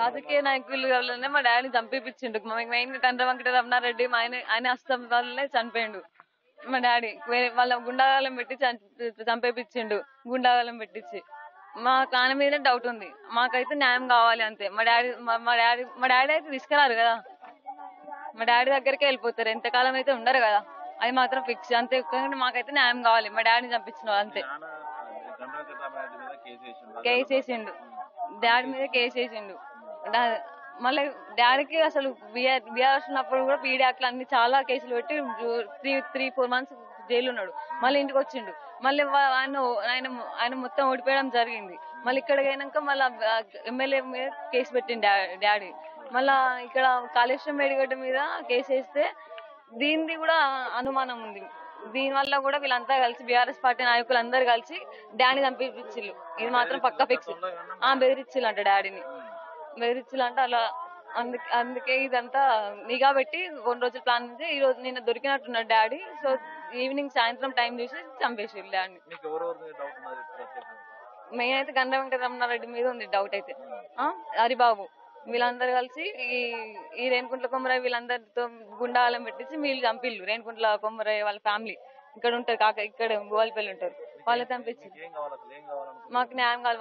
రాజకీయ నాయకులు వల్లనే మా డాడీని చంపేపించిండు. మెయిన్ కండ్ర వెంకట రమణారెడ్డి ఆయన హస్తం వల్లనే చనిపోయిండు మా డాడీ. వాళ్ళ గుండాగాలం పెట్టి చంపేపించిండు, గుండాగాలం పెట్టించి. మా నాన్న మీద డౌట్ ఉంది. మాకైతే న్యాయం కావాలి అంతే. మా డాడీ అయితే తీసుకురారు కదా, మా డాడీ దగ్గరికే వెళ్ళిపోతారు. ఎంతకాలం అయితే ఉండరు కదా, అది మాత్రం ఫిక్స్ అంతే. మాకైతే న్యాయం కావాలి. మా డాడీని చంపించిన అంతే. కేసు వేసిండు, డాడీ మీద కేసు వేసిండు. మళ్ళీ డాడీకి అసలు బీఆర్ఎస్ ఉన్నప్పుడు కూడా పీడీ యాక్ట్లు అన్ని చాలా కేసులు పెట్టి 3-4 months జైలు ఉన్నాడు. మళ్ళీ ఇంటికి వచ్చిండు. మళ్ళీ ఆయన మొత్తం ఓడిపోయడం జరిగింది. మళ్ళీ ఇక్కడికి అయినాక మళ్ళీ ఎమ్మెల్యే మీద కేసు పెట్టిండు డాడీ. మళ్ళా ఇక్కడ కాళేశ్వరం మేడిగడ్డ మీద కేసు వేస్తే దీనిది కూడా అనుమానం ఉంది. దీని వల్ల కూడా వీళ్ళంతా కలిసి బీఆర్ఎస్ పార్టీ నాయకులు అందరు కలిసి డాడీ చంపించిల్లు. ఇది మాత్రం పక్కా ఫిక్స్. బెదిరించిల్లు అంట డాడీని, బెదిరించిల్లు అంట. అలా అందుకే ఇదంతా నిఘా పెట్టి కొన్ని రోజులు ప్లాన్ నుంచి ఈ రోజు నిన్న దొరికినట్టున్నాడు డాడీ. సో ఈవినింగ్ సాయంత్రం టైం చూసి చంపేసిల్లు డాడీని. మెయిన్ అయితే గండ్ర వెంకట రమణారెడ్డి మీద ఉంది డౌట్ అయితే. హరిబాబు వీళ్ళందరూ కలిసి ఈ రేణుకుంట్ల కొమరయ్య వీళ్ళందరితో గుండాలం పెట్టించి వీళ్ళు చంపిల్లు. రేణుకుంట్ల కొమరయ్య వాళ్ళ ఫ్యామిలీ ఇక్కడ ఉంటారు, ఇక్కడ గోవాలపల్లి ఉంటారు. వాళ్ళు చంపించి మాకు న్యాయం కావాలి.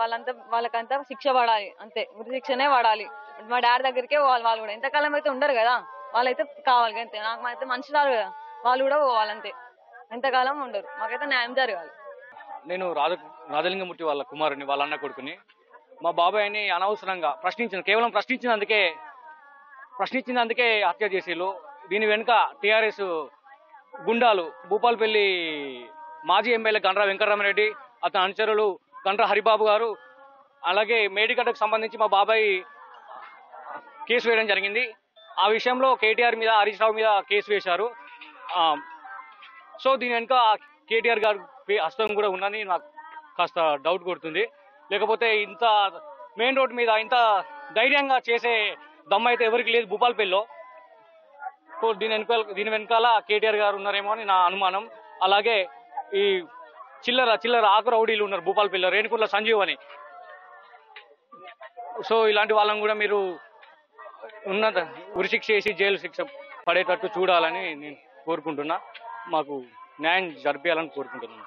వాళ్ళకంతా శిక్ష పడాలి అంతే, ఉరి శిక్షనే పడాలి. మా డాడీ దగ్గరికే పోవాలి. వాళ్ళు కూడా ఎంతకాలం అయితే ఉండరు కదా, వాళ్ళైతే కావాలి అంతే. నాకు అయితే మనిషి రారు కదా, వాళ్ళు కూడా పోవాలంతే. ఎంతకాలం ఉండరు, మాకైతే న్యాయం జరగాలి. నేను రాజలింగమూర్తి వాళ్ళ కుమారుని, వాళ్ళ అన్న కొడుకుని. మా బాబాయ్ని అనవసరంగా కేవలం ప్రశ్నించినందుకే హత్య చేసేళ్ళు. దీని వెనుక టీఆర్ఎస్ గుండాలు, భూపాలపల్లి మాజీ ఎమ్మెల్యే గండ్ర వెంకటరామరెడ్డి, అతని అనుచరులు గండ్ర హరిబాబు గారు, అలాగే మేడిగడ్డకు సంబంధించి మా బాబాయ్ కేసు వేయడం జరిగింది. ఆ విషయంలో కేటీఆర్ మీద, హరీష్ రావు మీద కేసు వేశారు. సో దీని వెనుక కేటీఆర్ గారు హస్తం కూడా ఉందని నాకు కాస్త డౌట్ కొడుతుంది. లేకపోతే ఇంత మెయిన్ రోడ్ మీద ఇంత ధైర్యంగా చేసే దమ్ము అయితే ఎవరికి లేదు భూపాలపల్లిలో. సో దీని వెనకాల కేటీఆర్ గారు ఉన్నారేమో అని నా అనుమానం. అలాగే ఈ చిల్లర ఆకు రౌడీలు ఉన్నారు భూపాలపల్లిలో, రేణుకుంట్ల సంజీవ్ అని. సో ఇలాంటి వాళ్ళని కూడా మీరు ఉరిశిక్ష చేసి జైలు శిక్ష పడేటట్టు చూడాలని నేను కోరుకుంటున్నా. మాకు న్యాయం జరిపించాలని కోరుకుంటున్నాను.